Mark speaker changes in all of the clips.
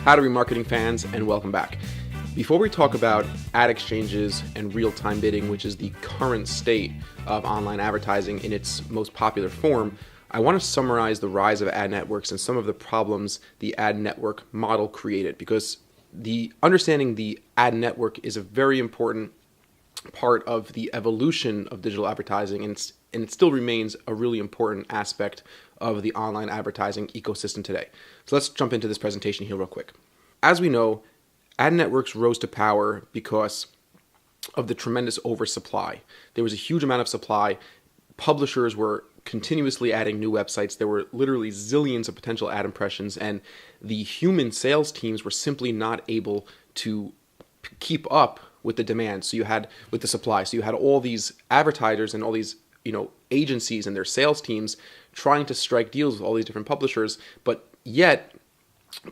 Speaker 1: Howdy remarketing fans, and welcome back. Before we talk about ad exchanges and real-time bidding, which is the current state of online advertising in its most popular form, I want to summarize the rise of ad networks and some of the problems the ad network model created, because understanding the ad network is a very important part of the evolution of digital advertising, and it still remains a really important aspect of the online advertising ecosystem today. So let's jump into this presentation here real quick. As we know, ad networks rose to power because of the tremendous oversupply. There was a huge amount of supply. Publishers were continuously adding new websites. There were literally zillions of potential ad impressions, and the human sales teams were simply not able to keep up with the demand. So you had with the supply. So you had all these advertisers and all these agencies and their sales teams trying to strike deals with all these different publishers, but yet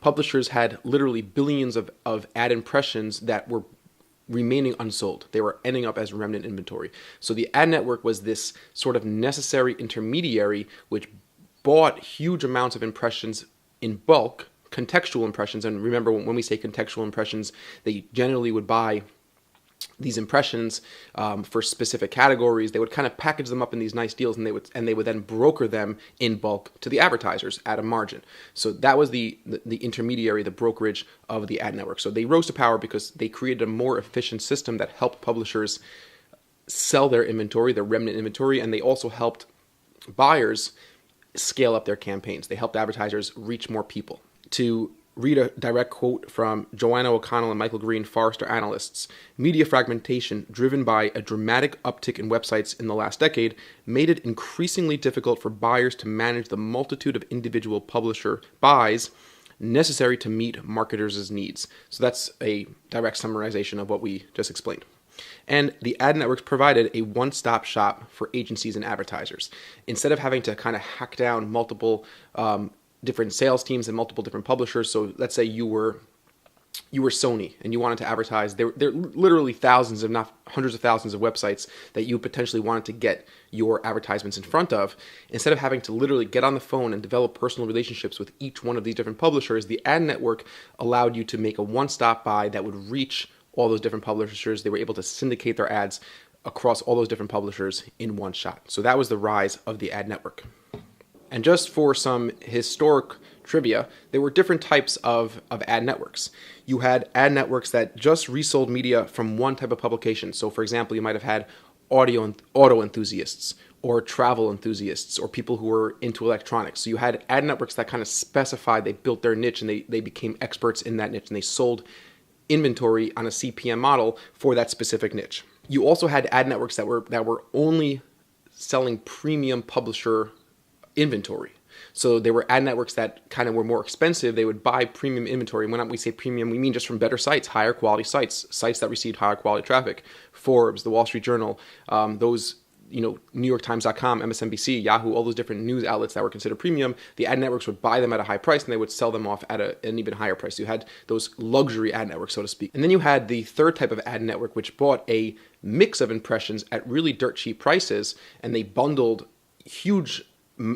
Speaker 1: publishers had literally billions of ad impressions that were remaining unsold. They were ending up as remnant inventory. So the ad network was this sort of necessary intermediary which bought huge amounts of impressions in bulk, contextual impressions. And remember, when we say contextual impressions, they generally would buy these impressions for specific categories. They would kind of package them up in these nice deals, and they would then broker them in bulk to the advertisers at a margin. So that was the intermediary, the brokerage of the ad network. So they rose to power because they created a more efficient system that helped publishers sell their inventory, their remnant inventory, and they also helped buyers scale up their campaigns. They helped advertisers reach more people. To read a direct quote from Joanna O'Connell and Michael Green, Forrester analysts, media fragmentation, driven by a dramatic uptick in websites in the last decade, made it increasingly difficult for buyers to manage the multitude of individual publisher buys necessary to meet marketers' needs. So that's a direct summarization of what we just explained. And the ad networks provided a one-stop shop for agencies and advertisers. Instead of having to kind of hack down multiple different sales teams and multiple different publishers. So let's say you were Sony and you wanted to advertise. There are literally thousands, if not hundreds of thousands of websites that you potentially wanted to get your advertisements in front of. Instead of having to literally get on the phone and develop personal relationships with each one of these different publishers, the ad network allowed you to make a one-stop buy that would reach all those different publishers. They were able to syndicate their ads across all those different publishers in one shot. So that was the rise of the ad network. And just for some historic trivia, there were different types of ad networks. You had ad networks that just resold media from one type of publication. So for example, you might have had auto enthusiasts or travel enthusiasts or people who were into electronics. So you had ad networks that kind of specified, they built their niche and they became experts in that niche, and they sold inventory on a CPM model for that specific niche. You also had ad networks that were only selling premium publisher inventory. So there were ad networks that kind of were more expensive. They would buy premium inventory. And when we say premium, we mean just from better sites, higher quality sites that received higher quality traffic. Forbes, the Wall Street Journal, those, NewYorkTimes.com, MSNBC, Yahoo, all those different news outlets that were considered premium. The ad networks would buy them at a high price and they would sell them off at an even higher price. So you had those luxury ad networks, so to speak. And then you had the third type of ad network, which bought a mix of impressions at really dirt cheap prices, and they bundled huge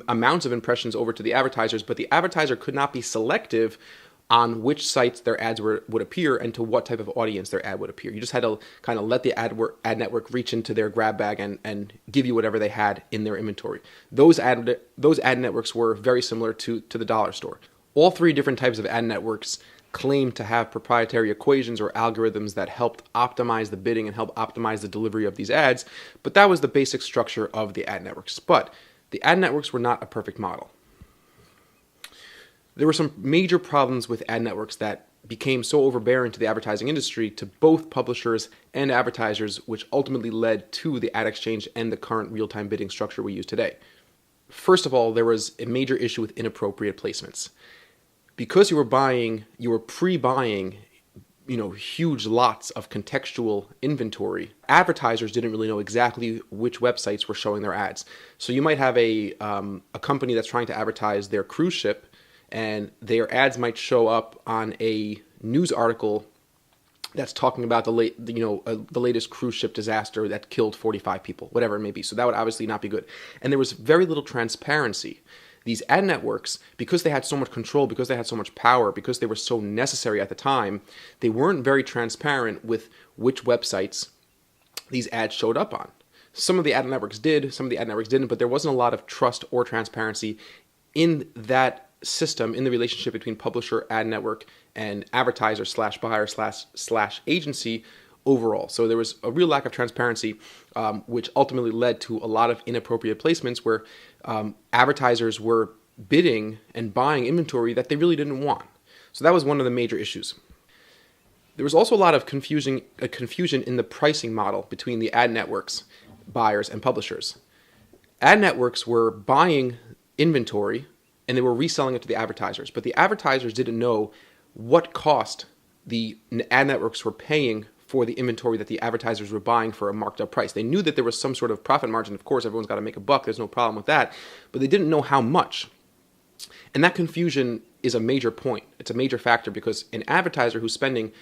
Speaker 1: amounts of impressions over to the advertisers, but the advertiser could not be selective on which sites their ads would appear and to what type of audience their ad would appear. You just had to kind of let the ad network reach into their grab bag and give you whatever they had in their inventory. Those ad networks were very similar to the dollar store. All three different types of ad networks claimed to have proprietary equations or algorithms that helped optimize the bidding and help optimize the delivery of these ads, but that was the basic structure of the ad networks. But the ad networks were not a perfect model. There were some major problems with ad networks that became so overbearing to the advertising industry, to both publishers and advertisers, which ultimately led to the ad exchange and the current real-time bidding structure we use today. First of all, there was a major issue with inappropriate placements. Because you were pre-buying huge lots of contextual inventory, advertisers didn't really know exactly which websites were showing their ads. So you might have a company that's trying to advertise their cruise ship, and their ads might show up on a news article that's talking about the latest cruise ship disaster that killed 45 people, whatever it may be. So that would obviously not be good. And there was very little transparency. these ad networks, because they had so much control, because they had so much power, because they were so necessary at the time, they weren't very transparent with which websites these ads showed up on. Some of the ad networks did, some of the ad networks didn't, but there wasn't a lot of trust or transparency in that system, in the relationship between publisher, ad network, and advertiser slash buyer slash agency overall. So there was a real lack of transparency, which ultimately led to a lot of inappropriate placements where advertisers were bidding and buying inventory that they really didn't want. So that was one of the major issues. There was also a lot of confusion in the pricing model between the ad networks, buyers, and publishers. Ad networks were buying inventory and they were reselling it to the advertisers, but the advertisers didn't know what cost the ad networks were paying for the inventory that the advertisers were buying for a marked up price. They knew that there was some sort of profit margin. Of course, everyone's got to make a buck. There's no problem with that, but they didn't know how much. And that confusion is a major point. It's a major factor because an advertiser who's spending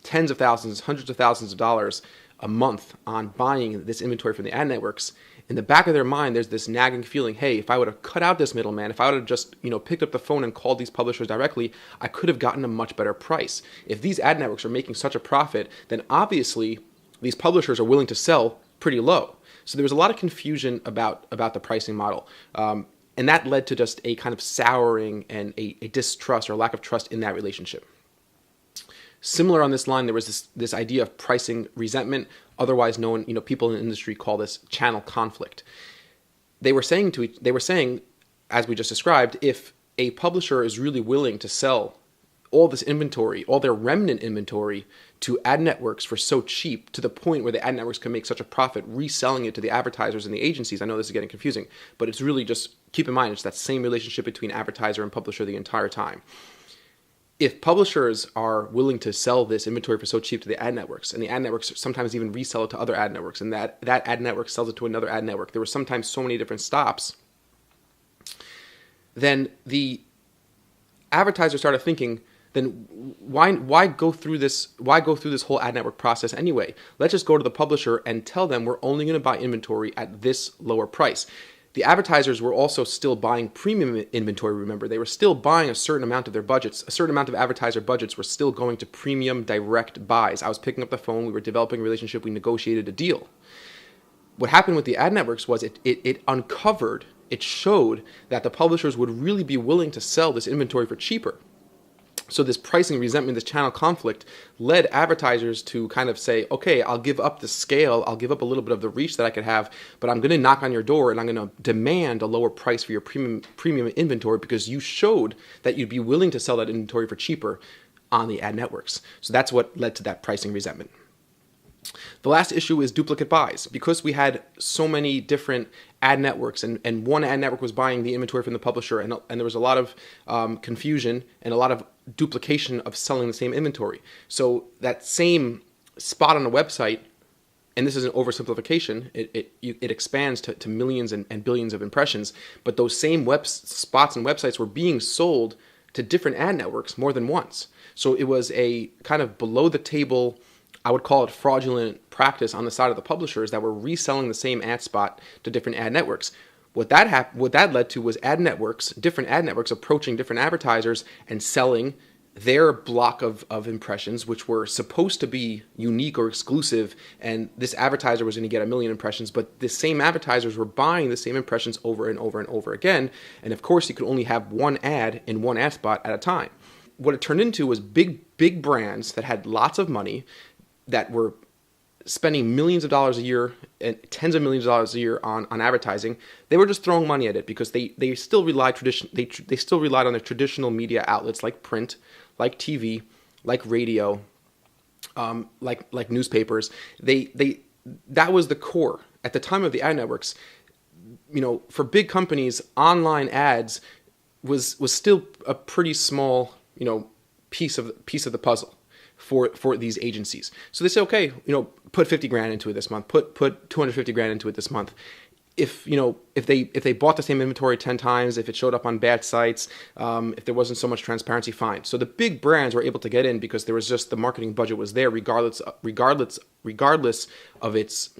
Speaker 1: tens of thousands, hundreds of thousands of dollars a month on buying this inventory from the ad networks, in the back of their mind, there's this nagging feeling, hey, if I would have cut out this middleman, if I would have just, picked up the phone and called these publishers directly, I could have gotten a much better price. If these ad networks are making such a profit, then obviously these publishers are willing to sell pretty low. So there was a lot of confusion about the pricing model. And that led to just a kind of souring and a distrust or lack of trust in that relationship. Similar on this line, there was this idea of pricing resentment, otherwise known, people in the industry call this channel conflict. They were saying, as we just described, if a publisher is really willing to sell all this inventory, all their remnant inventory to ad networks for so cheap to the point where the ad networks can make such a profit reselling it to the advertisers and the agencies. I know this is getting confusing, but it's really just keep in mind, it's that same relationship between advertiser and publisher the entire time. If publishers are willing to sell this inventory for so cheap to the ad networks, and the ad networks sometimes even resell it to other ad networks, and that ad network sells it to another ad network, there were sometimes so many different stops, then the advertiser started thinking, then why go through this whole ad network process anyway? Let's just go to the publisher and tell them we're only going to buy inventory at this lower price. The advertisers were also still buying premium inventory, remember. They were still buying a certain amount of their budgets. A certain amount of advertiser budgets were still going to premium direct buys. I was picking up the phone, we were developing a relationship, we negotiated a deal. What happened with the ad networks was it showed that the publishers would really be willing to sell this inventory for cheaper. So this pricing resentment, this channel conflict led advertisers to kind of say, okay, I'll give up the scale, I'll give up a little bit of the reach that I could have, but I'm going to knock on your door and I'm going to demand a lower price for your premium inventory because you showed that you'd be willing to sell that inventory for cheaper on the ad networks. So that's what led to that pricing resentment. The last issue is duplicate buys. Because we had so many different ad networks and one ad network was buying the inventory from the publisher and there was a lot of confusion and a lot of duplication of selling the same inventory. So that same spot on a website, and this is an oversimplification, it expands to millions and billions of impressions, but those same spots and websites were being sold to different ad networks more than once. So it was a kind of below the table, I would call it fraudulent practice on the side of the publishers that were reselling the same ad spot to different ad networks. What that led to was different ad networks approaching different advertisers and selling their block of impressions, which were supposed to be unique or exclusive, and this advertiser was going to get 1 million impressions, but the same advertisers were buying the same impressions over and over and over again, and of course you could only have one ad in one ad spot at a time. What it turned into was big brands that had lots of money, that were spending millions of dollars a year and tens of millions of dollars a year on advertising. They were just throwing money at it because they still relied they still relied on their traditional media outlets like print, like TV, like radio, like newspapers. That was the core at the time of the ad networks. For big companies, online ads was still a pretty small piece of the puzzle for these agencies. So they say, okay, put 50 grand into it this month, put 250 grand into it this month. If they bought the same inventory 10 times, if it showed up on bad sites, if there wasn't so much transparency, fine. So the big brands were able to get in because there was just the marketing budget was there, regardless of its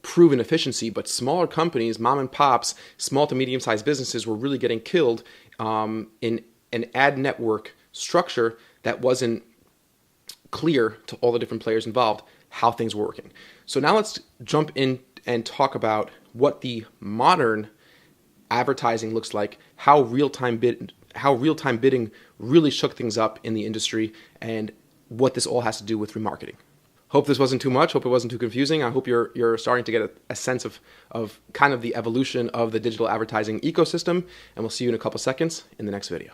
Speaker 1: proven efficiency, but smaller companies, mom and pops, small to medium-sized businesses were really getting killed in an ad network structure that wasn't clear to all the different players involved how things were working. So now let's jump in and talk about what the modern advertising looks like, how real-time bidding really shook things up in the industry, and what this all has to do with remarketing. Hope this wasn't too much. Hope it wasn't too confusing. I hope you're starting to get a sense of kind of the evolution of the digital advertising ecosystem, and we'll see you in a couple seconds in the next video.